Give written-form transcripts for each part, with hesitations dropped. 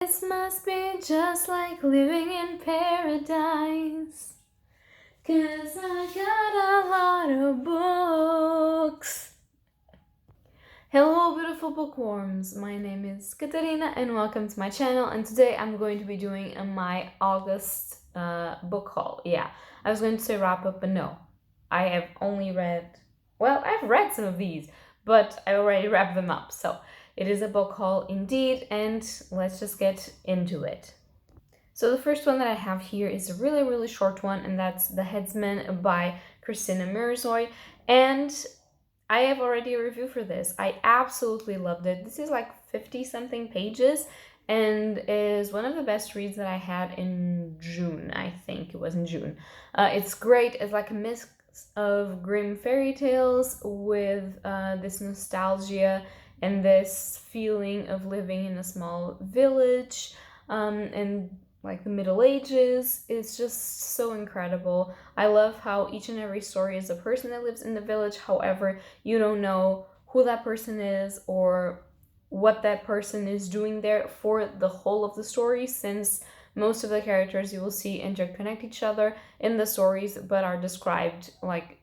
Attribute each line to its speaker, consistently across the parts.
Speaker 1: This must be just like living in paradise, 'cause I got a lot of books. Hello beautiful bookworms, my name is Katarina and welcome to my channel, and today I'm going to be doing my August book haul. Yeah, I was going to say wrap up, but no. I have only read, well, I've read some of these, but I already wrapped them up, so it is a book haul indeed, and let's just get into it. So the first one that I have here is a really short one, and that's The Headsman by Christina Mirazoy, and I have already a review for this. I absolutely loved it. This is like 50 something pages and is one of the best reads that I had in June. I think it was in June. It's great. It's like a mix of grim fairy tales with this nostalgia and this feeling of living in a small village and like the Middle Ages. It's just so incredible. I love how each and every story is a person that lives in the village. However, you don't know who that person is or what that person is doing there for the whole of the story, since most of the characters you will see interconnect each other in the stories but are described like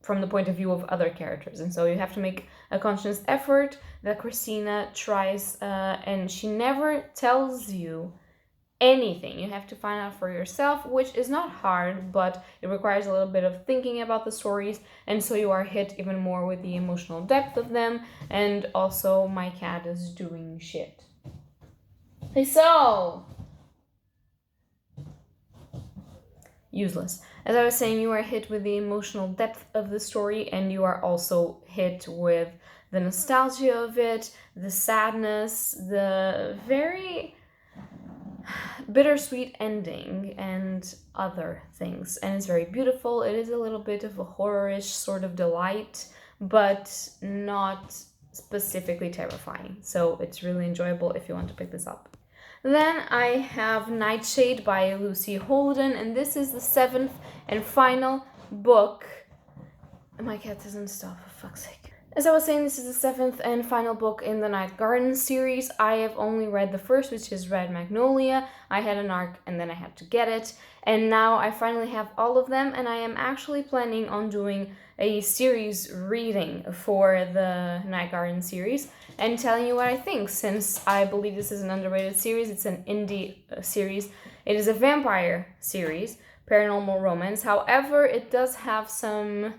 Speaker 1: from the point of view of other characters, and so you have to make a conscious effort that Christina tries, and she never tells you anything. You have to find out for yourself, which is not hard, but it requires a little bit of thinking about the stories, and so you are hit even more with the emotional depth of them. And also my cat is doing shit. Hey, so useless. As I was saying, you are hit with the emotional depth of the story, and you are also hit with the nostalgia of it, the sadness, the very bittersweet ending, and other things. And it's very beautiful. It is a little bit of a horror-ish sort of delight, but not specifically terrifying. So it's really enjoyable if you want to pick this up. Then I have Nightshade by Lucy Holden, and this is the 7th and final book. My cat doesn't stop, for fuck's sake. As I was saying, this is the 7th and final book in the Night Garden series. I have only read the first, which is Red Magnolia. I had an arc and then I had to get it. And now I finally have all of them, and I am actually planning on doing a series reading for the Night Garden series and telling you what I think, since I believe this is an underrated series. It's an indie series. It is a vampire series, paranormal romance. However, it does have some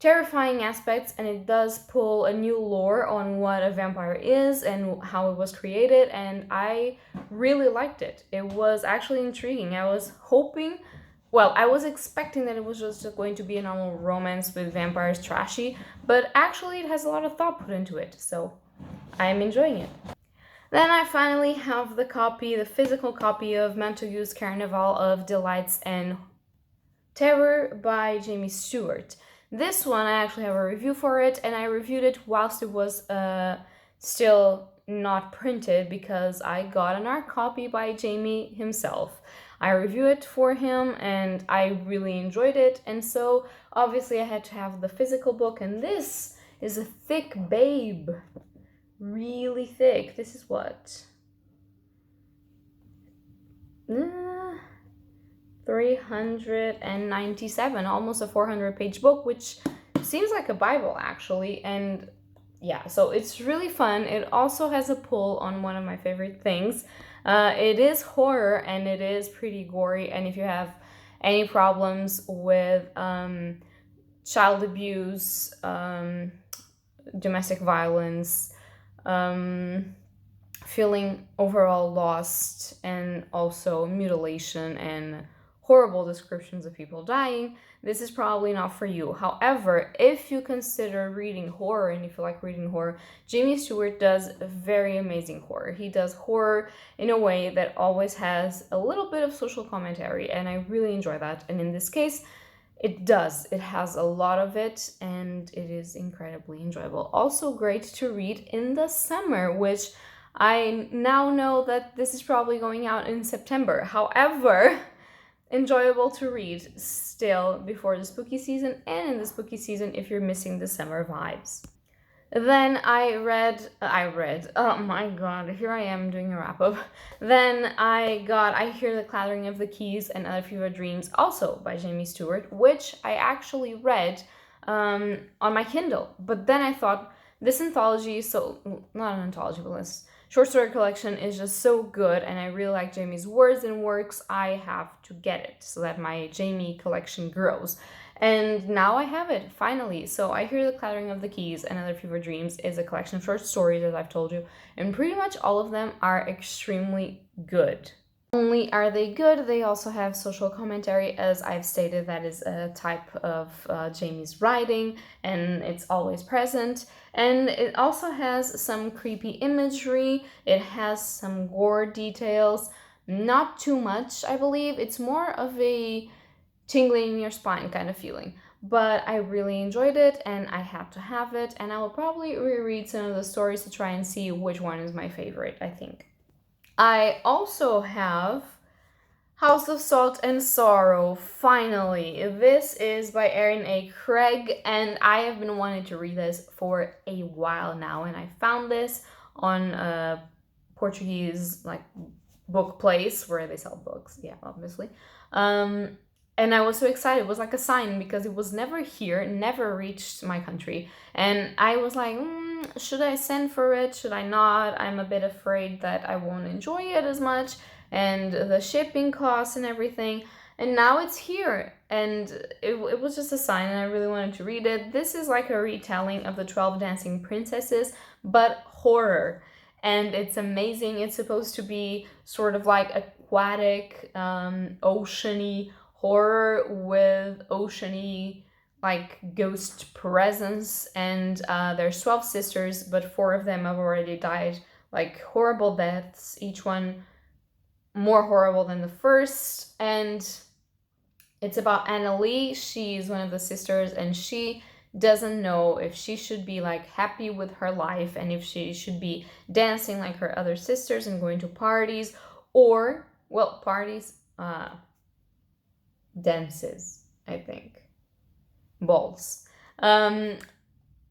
Speaker 1: terrifying aspects, and it does pull a new lore on what a vampire is and how it was created, and I really liked it. It was actually intriguing. I was hoping, well, I was expecting that it was just going to be a normal romance with vampires, trashy, but actually it has a lot of thought put into it, so I'm enjoying it. Then I finally have the physical copy of Montague's Carnival of Delights and Terror by Jamie Stewart. This one, I actually have a review for it, and I reviewed it whilst it was still not printed, because I got an art copy by Jamie himself. I reviewed it for him and I really enjoyed it, and so obviously I had to have the physical book, and this is a thick babe. Really thick. This is what? 397, almost a 400-page book, which seems like a Bible actually. And yeah, so it's really fun. It also has a pull on one of my favorite things. It is horror and it is pretty gory, and if you have any problems with child abuse, domestic violence, feeling overall lost, and also mutilation and horrible descriptions of people dying, this is probably not for you. However, if you consider reading horror and if you like reading horror, Jamie Stewart does very amazing horror. He does horror in a way that always has a little bit of social commentary, and I really enjoy that. And in this case, it does. It has a lot of it, and it is incredibly enjoyable. Also great to read in the summer, which I now know that this is probably going out in September. However, enjoyable to read still before the spooky season and in the spooky season if you're missing the summer vibes. Then I read, oh my god, here I am doing a wrap up. Then I Hear the Clattering of the Keys and Other Fever Dreams, also by Jamie Stewart, which I actually read on my Kindle. But then I thought, this anthology, so, not an anthology, but this short story collection is just so good, and I really like Jamie's words and works. I have to get it so that my Jamie collection grows. And now I have it, finally. So I Hear the Clattering of the Keys and Other Fever Dreams is a collection of short stories, as I've told you, and pretty much all of them are extremely good. Not only are they good, they also have social commentary, as I've stated, that is a type of Jamie's writing, and it's always present. And it also has some creepy imagery, it has some gore details, not too much, I believe. It's more of a tingling in your spine kind of feeling. But I really enjoyed it, and I had to have it, and I will probably reread some of the stories to try and see which one is my favorite, I think. I also have House of Salt and Sorrow, finally. This is by Erin A. Craig, and I have been wanting to read this for a while now, and I found this on a Portuguese book place where they sell books, yeah, obviously. And I was so excited. It was like a sign, because it was never here, never reached my country. And I was like, should I send for it? Should I not? I'm a bit afraid that I won't enjoy it as much, and the shipping costs and everything. And now it's here, and it was just a sign, and I really wanted to read it. This is like a retelling of the 12 Dancing Princesses, but horror. And it's amazing. It's supposed to be sort of like aquatic, oceany horror with oceany ghost presence. And there's 12 sisters, but 4 of them have already died horrible deaths, each one more horrible than the first. And it's about Annalie. She's one of the sisters, and she doesn't know if she should be happy with her life, and if she should be dancing like her other sisters and going to parties, or, well, parties, dances, I think, balls,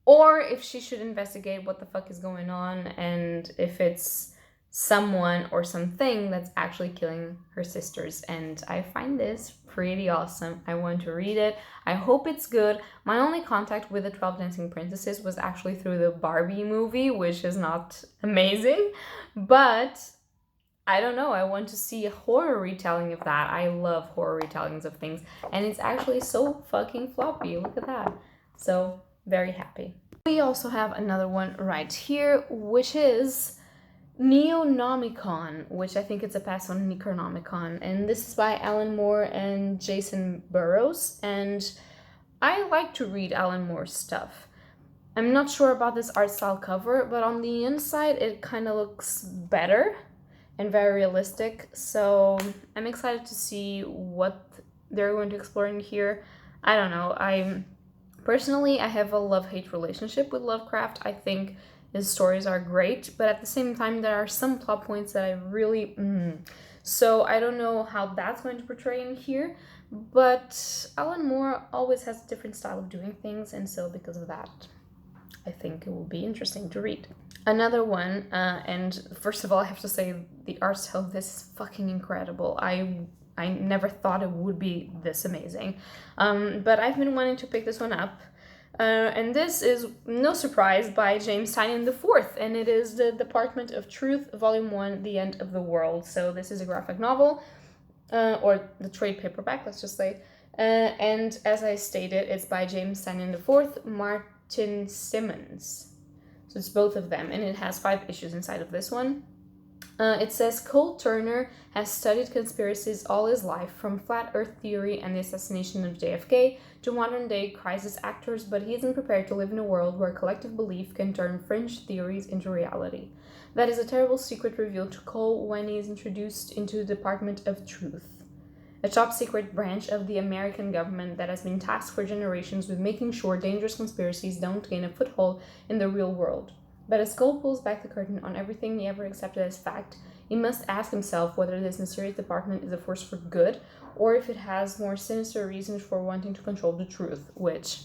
Speaker 1: or if she should investigate what the fuck is going on, and if it's someone or something that's actually killing her sisters. And I find this pretty awesome. I want to read it. I hope it's good. My only contact with the 12 Dancing Princesses was actually through the Barbie movie, which is not amazing, but I don't know, I want to see a horror retelling of that. I love horror retellings of things, and it's actually so fucking floppy. Look at that. So, very happy. We also have another one right here, which is Neonomicon, which I think it's a pass on Necronomicon, and this is by Alan Moore and Jason Burrows, and I like to read Alan Moore's stuff. I'm not sure about this art style cover, but on the inside it kind of looks better and very realistic, so I'm excited to see what they're going to explore in here. I don't know, I have a love-hate relationship with Lovecraft. I think his stories are great, but at the same time there are some plot points that I really so I don't know how that's going to portray in here, but Alan Moore always has a different style of doing things, and so because of that I think it will be interesting to read. Another one, and first of all I have to say the art style of this is fucking incredible. I never thought it would be this amazing, but I've been wanting to pick this one up, and this is, no surprise, by James Tynion IV, and it is The Department of Truth, Volume 1, The End of the World. So this is a graphic novel, or the trade paperback, let's just say, and as I stated, it's by James Tynion IV, Martin Simmons. So it's both of them, and it has 5 issues inside of this one. It says, Cole Turner has studied conspiracies all his life, from flat earth theory and the assassination of JFK to modern day crisis actors, but he isn't prepared to live in a world where collective belief can turn fringe theories into reality. That is a terrible secret revealed to Cole when he is introduced into the Department of Truth, a top secret branch of the American government that has been tasked for generations with making sure dangerous conspiracies don't gain a foothold in the real world. But as Cole pulls back the curtain on everything he ever accepted as fact, he must ask himself whether this mysterious department is a force for good, or if it has more sinister reasons for wanting to control the truth, which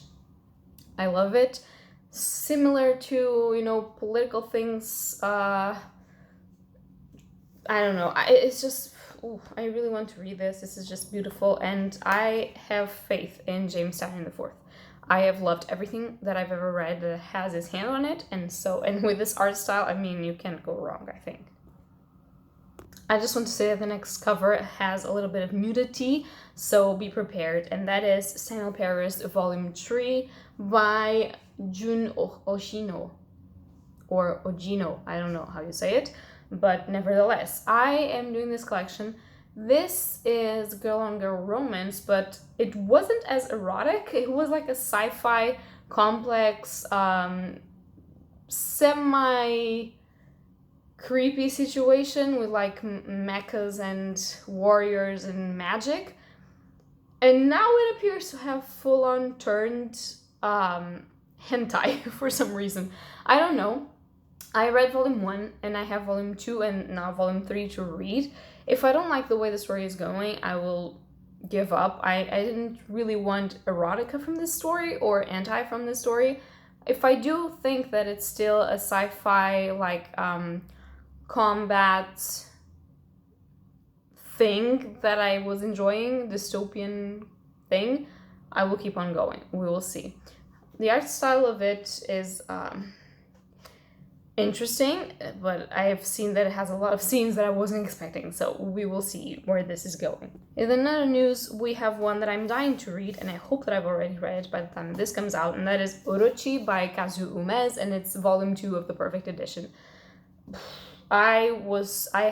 Speaker 1: I love it. similar to, you know, political things. I don't know. It's just, ooh, I really want to read this. This is just beautiful, and I have faith in James Tynion IV. I have loved everything that I've ever read that has his hand on it, and with this art style, I mean, you can't go wrong, I think. I just want to say that the next cover has a little bit of nudity, so be prepared, and that is Semelparous Volume 3 by Jun Oshino, or Ojino, I don't know how you say it, but nevertheless, I am doing this collection. This is girl on girl romance, but it wasn't as erotic. It was like a sci-fi complex, semi creepy situation with like mechas and warriors and magic. And now it appears to have full-on turned hentai for some reason. I don't know. I read volume 1 and I have volume 2 and now volume 3 to read. If I don't like the way the story is going, I will give up. I didn't really want erotica from this story or anti from this story. If I do think that it's still a sci-fi like combat thing that I was enjoying, dystopian thing, I will keep on going. We will see. The art style of it is interesting, but I have seen that it has a lot of scenes that I wasn't expecting, so we will see where this is going. In another news, we have one that I'm dying to read, and I hope that I've already read it by the time this comes out, and that is Orochi by Kazu Umez, and it's volume 2 of the Perfect Edition. I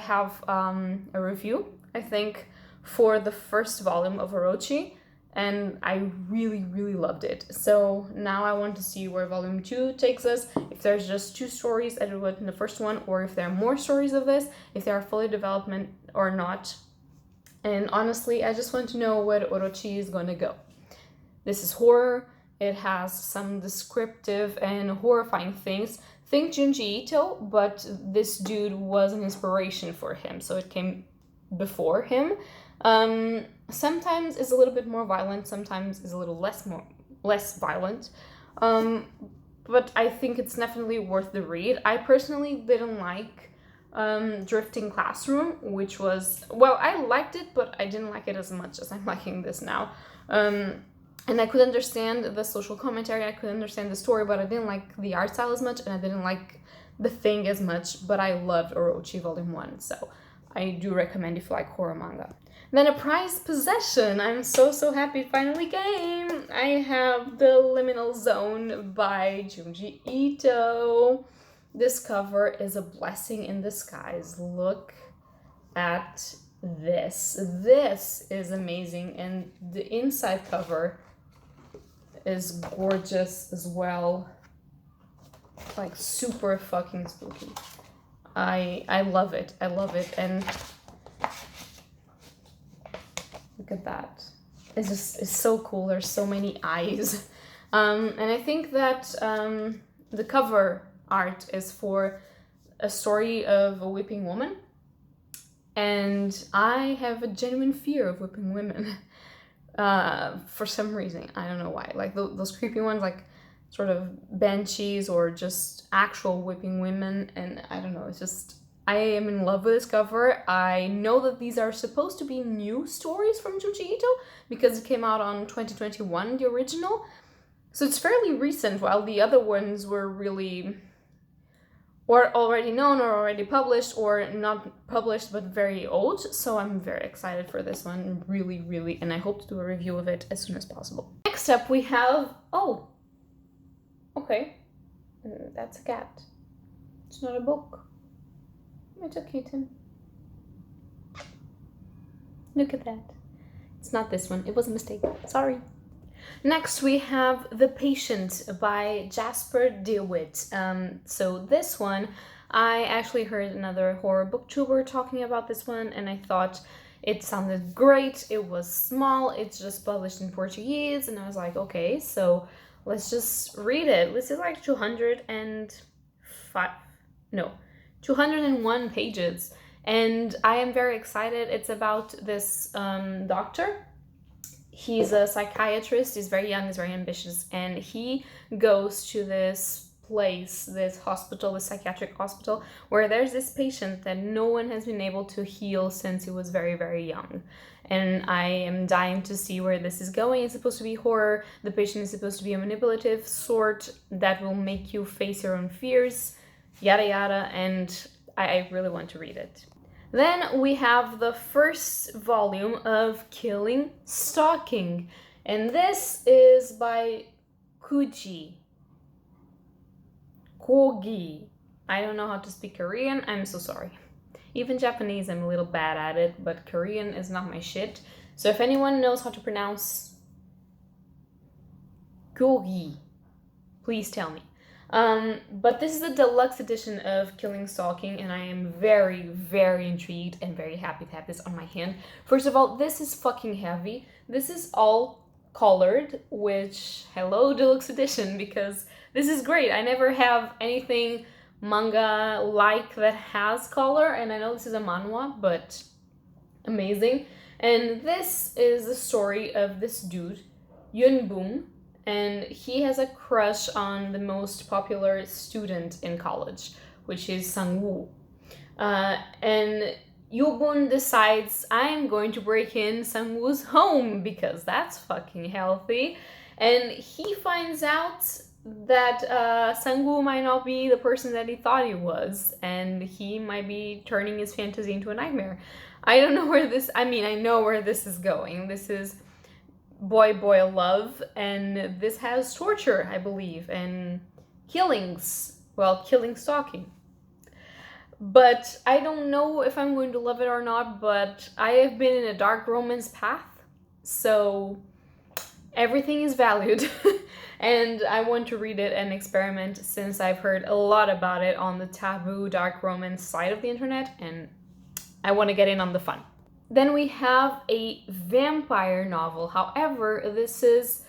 Speaker 1: have a review, I think, for the first volume of Orochi, and I really, really loved it. So now I want to see where volume 2 takes us, if there's just 2 stories as it was in the first one, or if there are more stories of this, if they are fully development or not. And honestly, I just want to know where Orochi is gonna go. This is horror, it has some descriptive and horrifying things. Think Junji Ito, but this dude was an inspiration for him, so it came before him. Sometimes is a little bit more violent, sometimes is a little less violent, but I think it's definitely worth the read. I personally didn't like Drifting Classroom, which was, well, I liked it, but I didn't like it as much as I'm liking this now. And I could understand the social commentary, I could understand the story, but I didn't like the art style as much, and I didn't like the thing as much, but I loved Orochi Volume 1, so I do recommend if you like horror manga. Then A Prized Possession. I'm so happy it finally came. I have The Liminal Zone by Junji Ito. This cover is a blessing in disguise. Look at this. This is amazing, and the inside cover is gorgeous as well. Like super fucking spooky. I love it. I love it, and look at that. It's so cool. There's so many eyes. And I think that the cover art is for a story of a whipping woman. And I have a genuine fear of whipping women. For some reason. I don't know why. Like those creepy ones, like sort of banshees or just actual whipping women. And I don't know, it's just, I am in love with this cover. I know that these are supposed to be new stories from Junji Ito because it came out on 2021, the original. So it's fairly recent, while the other ones were really, or already known or already published or not published but very old. So I'm very excited for this one, really, and I hope to do a review of it as soon as possible. Next up we have, oh, okay, that's a cat. It's not a book. It's a kitten. Look at that. It's not this one. It was a mistake. Sorry. Next we have The Patient by Jasper DeWitt. So this one, I actually heard another horror booktuber talking about this one, and I thought it sounded great. It was small. It's just published in Portuguese, and I was like, okay, so let's just read it. This is like 201 pages, and I am very excited. It's about this doctor, he's a psychiatrist, he's very young, he's very ambitious, and he goes to this place, this hospital, this psychiatric hospital, where there's this patient that no one has been able to heal since he was very, very young. And I am dying to see where this is going. It's supposed to be horror. The patient is supposed to be a manipulative sort that will make you face your own fears, yada yada, and I really want to read it. Then we have the first volume of Stalking, and this is by Kogi. I don't know how to speak Korean, I'm so sorry. Even Japanese, I'm a little bad at it, but Korean is not my shit. So if anyone knows how to pronounce Kogi, please tell me. But this is the deluxe edition of Stalking, and I am very, very intrigued and very happy to have this on my hand. First of all, this is fucking heavy. This is all colored, which, hello, deluxe edition, because this is great. I never have anything manga-like that has color, and I know this is a manhwa, but amazing. And this is the story of this dude, Yunbum, and he has a crush on the most popular student in college, which is Sangwoo. And Yubun decides, I'm going to break in Sangwoo's home because that's fucking healthy. And he finds out that Sangwoo might not be the person that he thought he was, and he might be turning his fantasy into a nightmare. I don't know where this, I know where this is going. This is boy love, and this has torture, I believe, and killings. Well, stalking. But I don't know if I'm going to love it or not, but I have been in a dark romance path, so everything is valued. And I want to read it and experiment since I've heard a lot about it on the taboo dark romance side of the internet, and I want to get in on the fun. Then we have a vampire novel. However, this is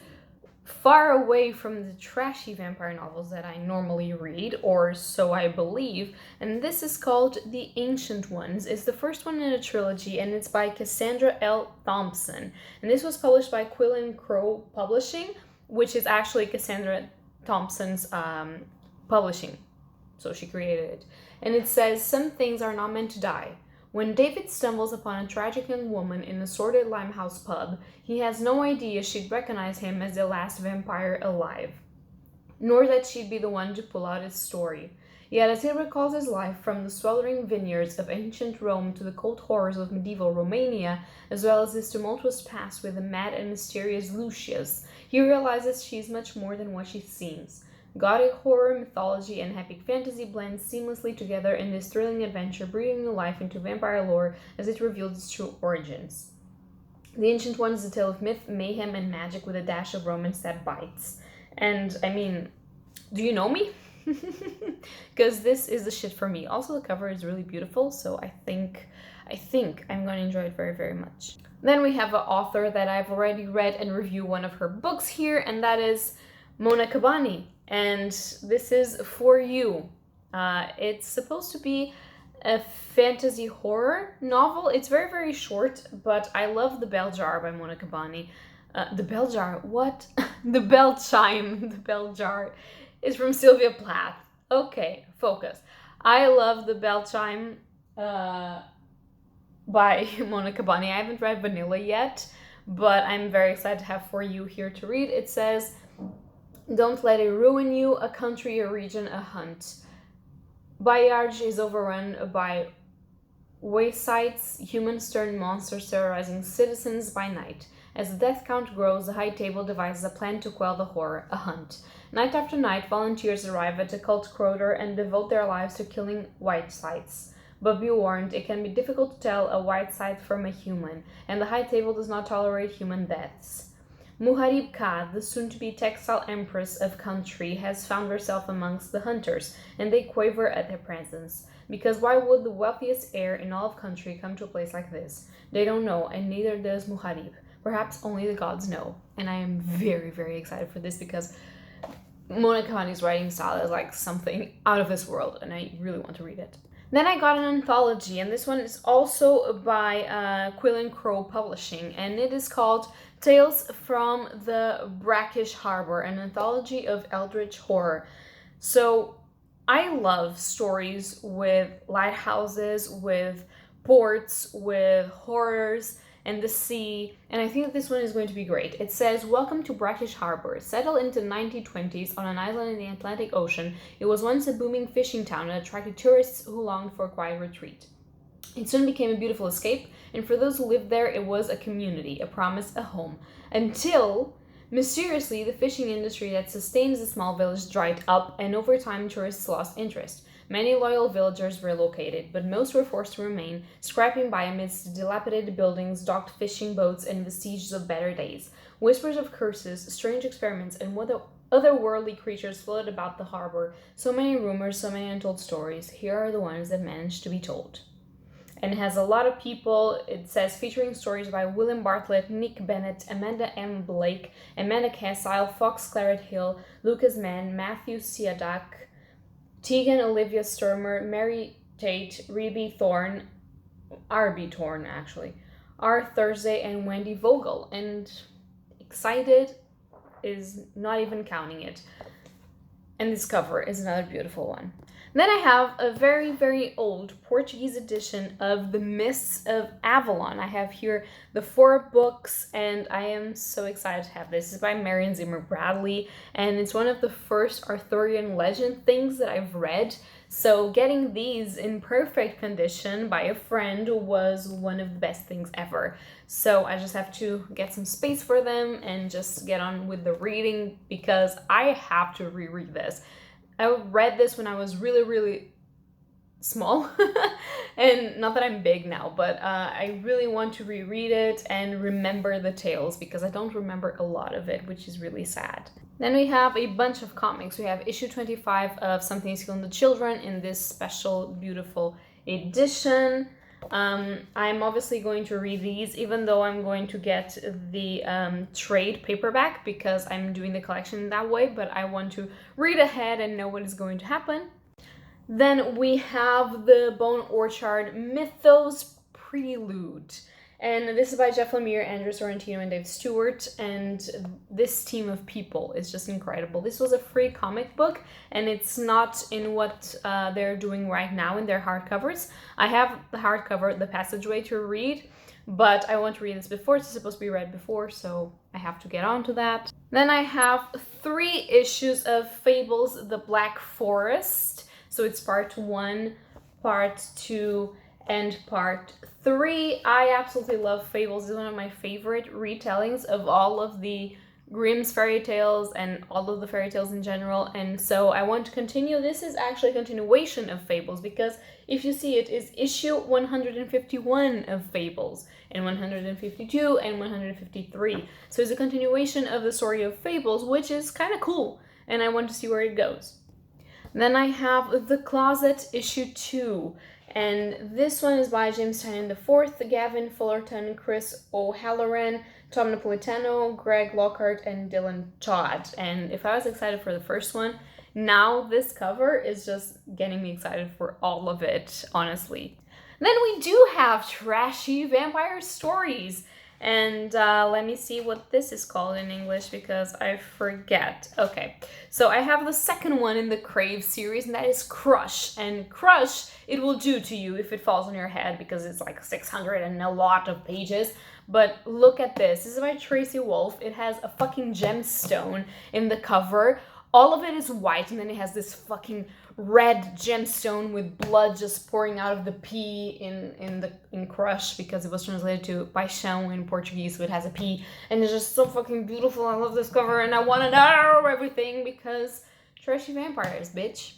Speaker 1: far away from the trashy vampire novels that I normally read, or so I believe, and this is called The Ancient Ones. It's the first one in a trilogy, and it's by Cassandra L. Thompson. And this was published by Quill and Crow Publishing, which is actually Cassandra Thompson's publishing. So she created it. And it says, some things are not meant to die. When David stumbles upon a tragic young woman in a sordid Limehouse pub, he has no idea she'd recognize him as the last vampire alive, nor that she'd be the one to pull out his story. Yet as he recalls his life from the sweltering vineyards of ancient Rome to the cold horrors of medieval Romania, as well as his tumultuous past with the mad and mysterious Lucius, he realizes she's much more than what she seems. Gothic horror, mythology, and epic fantasy blend seamlessly together in this thrilling adventure, breathing new life into vampire lore as it reveals its true origins. The Ancient One is a tale of myth, mayhem, and magic with a dash of romance that bites. And, do you know me? Because this is the shit for me. Also, the cover is really beautiful, so I think I'm going to enjoy it very, very much. Then we have an author that I've already read and reviewed one of her books here, and that is Mona Kabani. And this is For You. It's supposed to be a fantasy horror novel. It's very, very short, but I love The Bell Jar by Mona Kabani. The Bell Jar? What? The Bell Chime. The Bell Jar is from Sylvia Plath. Okay, focus. I love The Bell Chime by Mona Kabani. I haven't read Vanilla yet, but I'm very excited to have For You here to read. It says, don't let it ruin you, a country, a region, a hunt. Bayarj is overrun by waysites, humans turn monsters terrorizing citizens by night. As the death count grows, the High Table devises a plan to quell the horror, a hunt. Night after night, volunteers arrive at the cult Croter and devote their lives to killing whitesides. But be warned, it can be difficult to tell a whiteside from a human, and the High Table does not tolerate human deaths. Muharib Ka, the soon-to-be textile empress of country, has found herself amongst the hunters, and they quaver at their presence. Because why would the wealthiest heir in all of country come to a place like this? They don't know, and neither does Muharib. Perhaps only the gods know. And I am very, very excited for this because Mona Kabani's writing style is like something out of this world, and I really want to read it. Then I got an anthology, and this one is also by Quill and Crow Publishing, and it is called Tales from the Brackish Harbour, an anthology of eldritch horror. So I love stories with lighthouses, with ports, with horrors, and the sea, and I think that this one is going to be great. It says, welcome to Brackish Harbour. Settled into the 1920s on an island in the Atlantic Ocean, it was once a booming fishing town that attracted tourists who longed for a quiet retreat. It soon became a beautiful escape, and for those who lived there, it was a community, a promise, a home. Until, mysteriously, the fishing industry that sustains the small village dried up, and over time tourists lost interest. Many loyal villagers relocated, but most were forced to remain, scraping by amidst dilapidated buildings, docked fishing boats, and vestiges of better days. Whispers of curses, strange experiments, and otherworldly creatures floated about the harbor. So many rumors, so many untold stories. Here are the ones that managed to be told. And it has a lot of people. It says featuring stories by William Bartlett, Nick Bennett, Amanda M. Blake, Amanda Cassile, Fox Claret Hill, Lucas Mann, Matthew Siadak, Tegan Olivia Sturmer, Mary Tate, Reby Thorne, R.B. Thorne actually, R. Thursday, and Wendy Vogel. And excited is not even counting it. And this cover is another beautiful one. Then I have a very, very old Portuguese edition of the Mists of Avalon. I have here the 4 books, and I am so excited to have this. This is by Marion Zimmer Bradley, and it's one of the first Arthurian legend things that I've read. So getting these in perfect condition by a friend was one of the best things ever. So I just have to get some space for them and just get on with the reading, because I have to reread this. I read this when I was really, really small, and not that I'm big now, but I really want to reread it and remember the tales, because I don't remember a lot of it, which is really sad. Then we have a bunch of comics. We have issue 25 of Something is Killing the Children in this special, beautiful edition. I'm obviously going to read these, even though I'm going to get the trade paperback, because I'm doing the collection that way, but I want to read ahead and know what is going to happen. Then we have the Bone Orchard Mythos Prelude. And this is by Jeff Lemire, Andrew Sorrentino, and Dave Stewart. And this team of people is just incredible. This was a free comic book, and it's not in what they're doing right now in their hardcovers. I have the hardcover, The Passageway, to read, but I want to read this before. It's supposed to be read before, so I have to get on to that. Then I have 3 issues of Fables, The Black Forest. So it's part 1, part 2, and part 3. I absolutely love Fables. It's one of my favorite retellings of all of the Grimm's fairy tales and all of the fairy tales in general, and so I want to continue. This is actually a continuation of Fables, because if you see, it is issue 151 of Fables, and 152 and 153. So it's a continuation of the story of Fables, which is kind of cool, and I want to see where it goes. Then I have The Closet issue 2. And this one is by James Tynion IV, Gavin Fullerton, Chris O'Halloran, Tom Napolitano, Greg Lockhart, and Dylan Todd. And if I was excited for the first one, now this cover is just getting me excited for all of it, honestly. Then we do have Trashy Vampire Stories. And let me see what this is called in English, because I forget. Okay, so I have the second one in the Crave series, and that is Crush. And Crush, it will do to you if it falls on your head, because it's like 600 and a lot of pages. But look at this. This is by Tracy Wolf. It has a fucking gemstone in the cover. All of it is white, and then it has this fucking red gemstone with blood just pouring out of the P in Crush, because it was translated to Paixão in Portuguese, so it has a P, and it's just so fucking beautiful. I love this cover, and I want to know everything, because Trashy Vampires, bitch.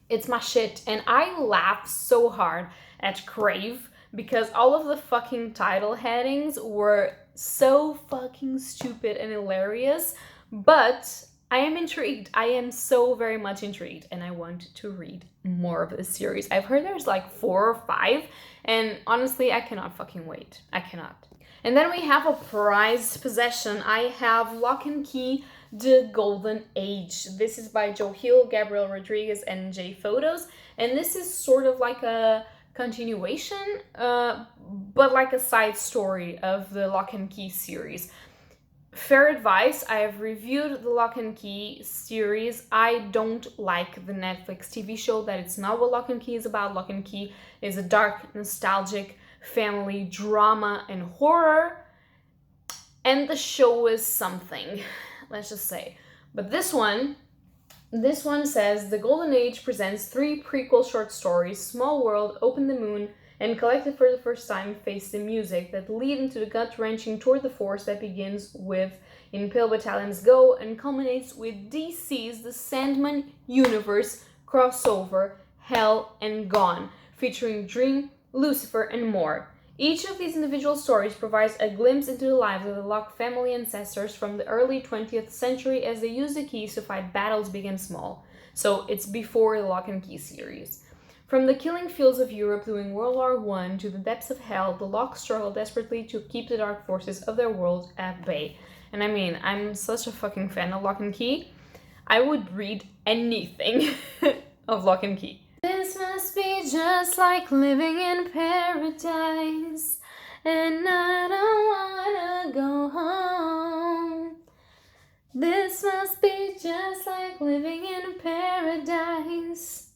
Speaker 1: It's my shit. And I laughed so hard at Crave, because all of the fucking title headings were so fucking stupid and hilarious, but I am intrigued. I am so very much intrigued, and I want to read more of this series. I've heard there's like 4 or 5, and honestly, I cannot fucking wait. I cannot. And then we have a prized possession. I have Locke and Key, The Golden Age. This is by Joe Hill, Gabriel Rodriguez, and Jay Photos, and this is sort of like a continuation, but like a side story of the Locke and Key series. Fair advice, I have reviewed the Locke and Key series. I don't like the Netflix TV show. That it's not what Locke and Key is about. Locke and Key is a dark, nostalgic family drama and horror, and the show is something, let's just say. But this one says the Golden Age presents 3 prequel short stories: Small World, Open the Moon, and Collected for the First Time, Face the Music, that lead into the gut-wrenching tour de force that begins with Impale Battalion's Go and culminates with DC's The Sandman Universe crossover, Hell and Gone, featuring Dream, Lucifer, and more. Each of these individual stories provides a glimpse into the lives of the Locke family ancestors from the early 20th century as they use the keys to fight battles big and small. So it's before the Locke and Key series. From the killing fields of Europe during World War I to the depths of hell, the Locke struggle desperately to keep the dark forces of their world at bay. And I mean, I'm such a fucking fan of Locke and Key. I would read anything of Locke and Key. This must be just like living in paradise, and I don't wanna go home. This must be just like living in paradise,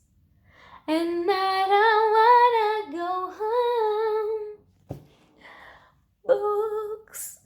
Speaker 1: and I don't wanna go home. Books.